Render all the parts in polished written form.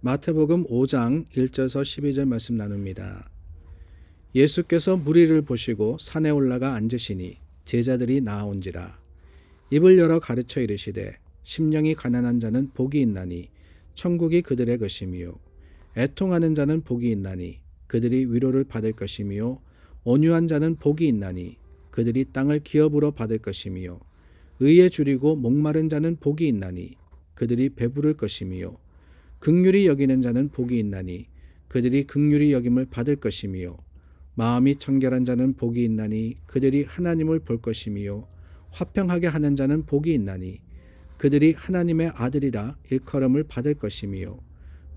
마태복음 5장 1절에서 12절 말씀 나눕니다. 예수께서 무리를 보시고 산에 올라가 앉으시니 제자들이 나아온지라. 입을 열어 가르쳐 이르시되 심령이 가난한 자는 복이 있나니 천국이 그들의 것이미요. 애통하는 자는 복이 있나니 그들이 위로를 받을 것이미요. 온유한 자는 복이 있나니 그들이 땅을 기업으로 받을 것이미요. 의에 줄이고 목마른 자는 복이 있나니 그들이 배부를 것이미요. 긍휼히 여기는 자는 복이 있나니 그들이 긍휼히 여김을 받을 것이미요. 마음이 청결한 자는 복이 있나니 그들이 하나님을 볼 것이미요. 화평하게 하는 자는 복이 있나니 그들이 하나님의 아들이라 일컬음을 받을 것이미요.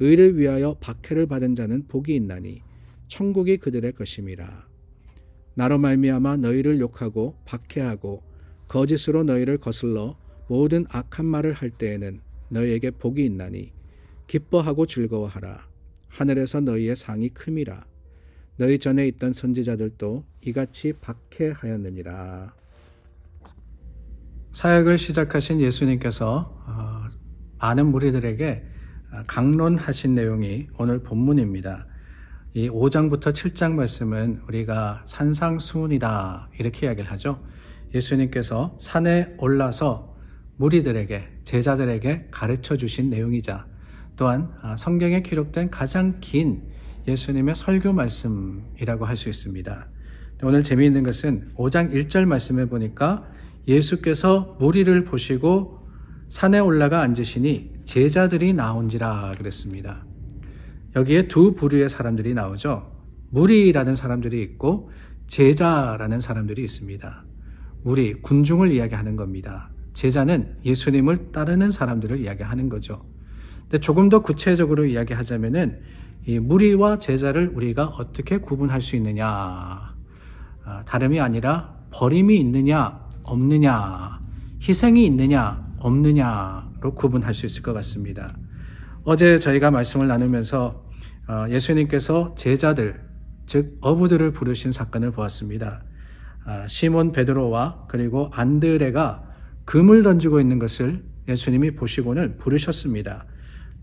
의를 위하여 박해를 받은 자는 복이 있나니 천국이 그들의 것임이라. 나로 말미암아 너희를 욕하고 박해하고 거짓으로 너희를 거슬러 모든 악한 말을 할 때에는 너희에게 복이 있나니 기뻐하고 즐거워하라. 하늘에서 너희의 상이 큼이라. 너희 전에 있던 선지자들도 이같이 박해하였느니라. 사역을 시작하신 예수님께서 많은 무리들에게 강론하신 내용이 오늘 본문입니다. 이 5장부터 7장 말씀은 우리가 산상수훈이다 이렇게 이야기를 하죠. 예수님께서 산에 올라서 무리들에게, 제자들에게 가르쳐 주신 내용이자 또한 성경에 기록된 가장 긴 예수님의 설교 말씀이라고 할 수 있습니다. 오늘 재미있는 것은 5장 1절 말씀에 보니까 예수께서 무리를 보시고 산에 올라가 앉으시니 제자들이 나온지라 그랬습니다. 여기에 두 부류의 사람들이 나오죠. 무리라는 사람들이 있고 제자라는 사람들이 있습니다. 무리, 군중을 이야기하는 겁니다. 제자는 예수님을 따르는 사람들을 이야기하는 거죠. 근데 조금 더 구체적으로 이야기하자면은 이 무리와 제자를 우리가 어떻게 구분할 수 있느냐? 다름이 아니라 버림이 있느냐, 없느냐, 희생이 있느냐, 없느냐로 구분할 수 있을 것 같습니다. 어제 저희가 말씀을 나누면서 예수님께서 제자들, 즉 어부들을 부르신 사건을 보았습니다. 시몬 베드로와 그리고 안드레가 금을 던지고 있는 것을 예수님이 보시고는 부르셨습니다.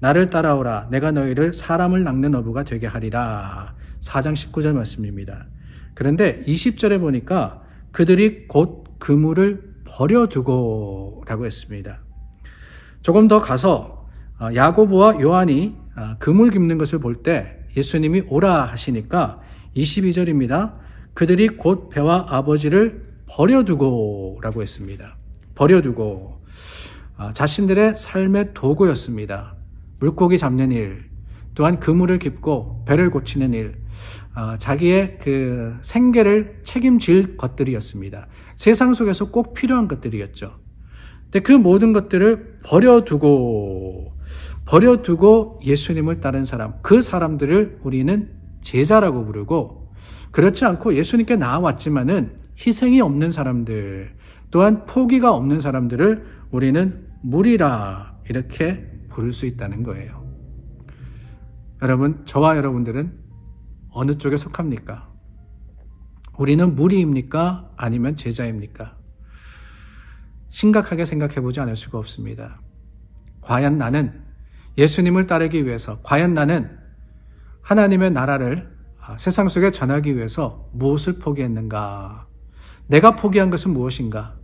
나를 따라오라. 내가 너희를 사람을 낚는 어부가 되게 하리라. 4장 19절 말씀입니다. 그런데 20절에 보니까 그들이 곧 그물을 버려두고 라고 했습니다. 조금 더 가서 야고보와 요한이 그물 깁는 것을 볼 때 예수님이 오라 하시니까 22절입니다. 그들이 곧 배와 아버지를 버려두고 라고 했습니다. 버려두고 자신들의 삶의 도구였습니다. 물고기 잡는 일, 또한 그물을 깁고 배를 고치는 일, 자기의 그 생계를 책임질 것들이었습니다. 세상 속에서 꼭 필요한 것들이었죠. 근데 그 모든 것들을 버려두고 예수님을 따른 사람, 그 사람들을 우리는 제자라고 부르고, 그렇지 않고 예수님께 나아왔지만은 희생이 없는 사람들, 또한 포기가 없는 사람들을 우리는 무리라 이렇게 부를 수 있다는 거예요. 여러분, 저와 여러분들은 어느 쪽에 속합니까? 우리는 무리입니까? 아니면 제자입니까? 심각하게 생각해 보지 않을 수가 없습니다. 과연 나는 예수님을 따르기 위해서, 과연 나는 하나님의 나라를 세상 속에 전하기 위해서 무엇을 포기했는가? 내가 포기한 것은 무엇인가?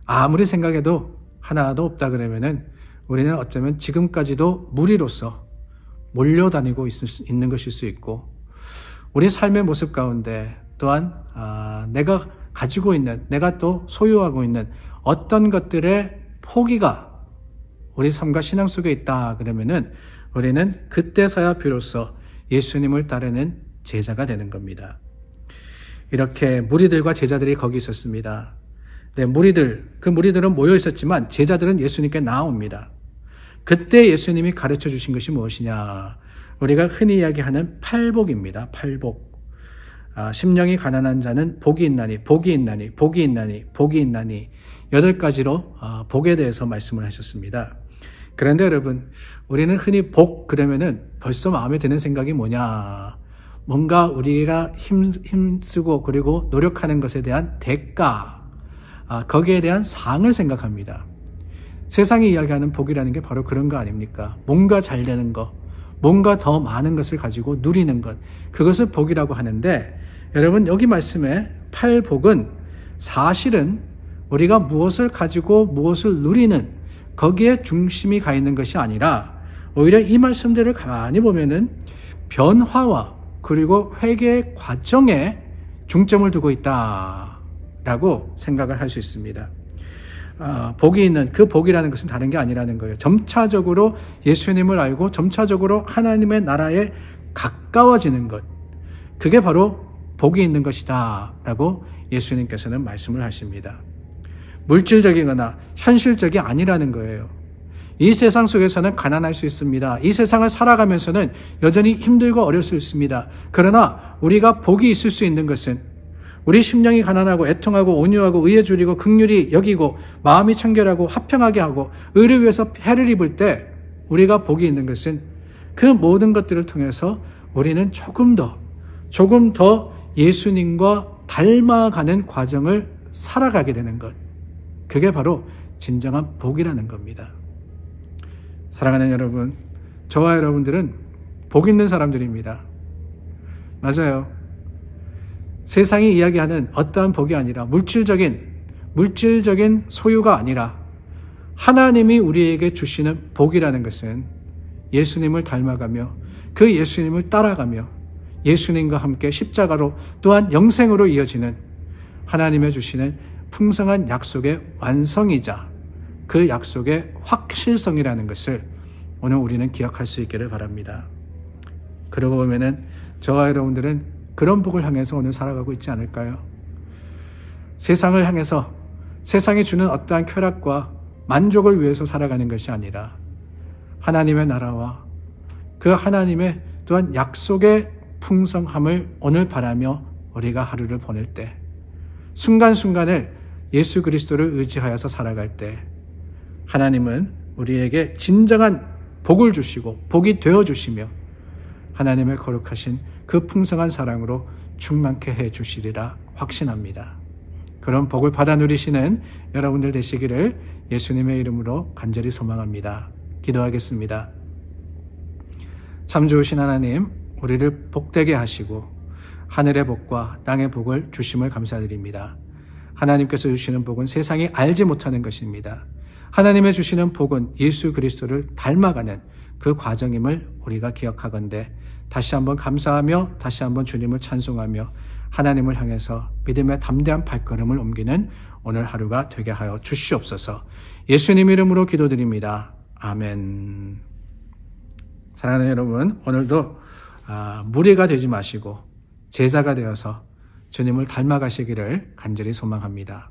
아무리 생각해도 하나도 없다 그러면은 우리는 어쩌면 지금까지도 무리로서 몰려다니고 있는 것일 수 있고, 우리 삶의 모습 가운데 또한 내가 가지고 있는, 내가 또 소유하고 있는 어떤 것들의 포기가 우리 삶과 신앙 속에 있다 그러면은 우리는 그때서야 비로소 예수님을 따르는 제자가 되는 겁니다. 이렇게 무리들과 제자들이 거기 있었습니다. 네, 그 무리들은 모여 있었지만 제자들은 예수님께 나옵니다. 그때 예수님이 가르쳐 주신 것이 무엇이냐? 우리가 흔히 이야기하는 팔복입니다. 팔복. 심령이 가난한 자는 복이 있나니, 복이 있나니, 복이 있나니, 복이 있나니 8가지로 복에 대해서 말씀을 하셨습니다. 그런데 여러분, 우리는 흔히 복 그러면은 벌써 마음에 드는 생각이 뭐냐? 뭔가 우리가 힘쓰고 그리고 노력하는 것에 대한 대가, 거기에 대한 상을 생각합니다. 세상이 이야기하는 복이라는 게 바로 그런 거 아닙니까? 뭔가 잘 되는 거, 뭔가 더 많은 것을 가지고 누리는 것, 그것을 복이라고 하는데, 여러분 여기 말씀에 팔복은 사실은 우리가 무엇을 가지고 무엇을 누리는 거기에 중심이 가 있는 것이 아니라, 오히려 이 말씀들을 가만히 보면은 변화와 그리고 회개의 과정에 중점을 두고 있다라고 생각을 할 수 있습니다. 복이 있는 그 복이라는 것은 다른 게 아니라는 거예요. 점차적으로 예수님을 알고 점차적으로 하나님의 나라에 가까워지는 것, 그게 바로 복이 있는 것이다 라고 예수님께서는 말씀을 하십니다. 물질적이거나 현실적이 아니라는 거예요. 이 세상 속에서는 가난할 수 있습니다. 이 세상을 살아가면서는 여전히 힘들고 어려울 수 있습니다. 그러나 우리가 복이 있을 수 있는 것은 우리 심령이 가난하고 애통하고 온유하고 의에 줄이고 긍휼히 여기고 마음이 청결하고 화평하게 하고 의를 위해서 해를 입을 때 우리가 복이 있는 것은 그 모든 것들을 통해서 우리는 조금 더 예수님과 닮아가는 과정을 살아가게 되는 것. 그게 바로 진정한 복이라는 겁니다. 사랑하는 여러분, 저와 여러분들은 복 있는 사람들입니다. 맞아요. 세상이 이야기하는 어떠한 복이 아니라 물질적인 소유가 아니라 하나님이 우리에게 주시는 복이라는 것은 예수님을 닮아가며 그 예수님을 따라가며 예수님과 함께 십자가로 또한 영생으로 이어지는 하나님의 주시는 풍성한 약속의 완성이자 그 약속의 확실성이라는 것을 오늘 우리는 기억할 수 있기를 바랍니다. 그러고 보면은 저와 여러분들은 그런 복을 향해서 오늘 살아가고 있지 않을까요? 세상을 향해서 세상이 주는 어떠한 쾌락과 만족을 위해서 살아가는 것이 아니라 하나님의 나라와 그 하나님의 또한 약속의 풍성함을 오늘 바라며 우리가 하루를 보낼 때, 순간순간을 예수 그리스도를 의지하여서 살아갈 때 하나님은 우리에게 진정한 복을 주시고 복이 되어주시며 하나님의 거룩하신 그 풍성한 사랑으로 충만케 해주시리라 확신합니다. 그런 복을 받아 누리시는 여러분들 되시기를 예수님의 이름으로 간절히 소망합니다. 기도하겠습니다. 참 좋으신 하나님, 우리를 복되게 하시고 하늘의 복과 땅의 복을 주심을 감사드립니다. 하나님께서 주시는 복은 세상이 알지 못하는 것입니다. 하나님의 주시는 복은 예수 그리스도를 닮아가는 그 과정임을 우리가 기억하건대 다시 한번 감사하며 다시 한번 주님을 찬송하며 하나님을 향해서 믿음의 담대한 발걸음을 옮기는 오늘 하루가 되게 하여 주시옵소서. 예수님 이름으로 기도드립니다. 아멘. 사랑하는 여러분, 오늘도 무리가 되지 마시고 제자가 되어서 주님을 닮아가시기를 간절히 소망합니다.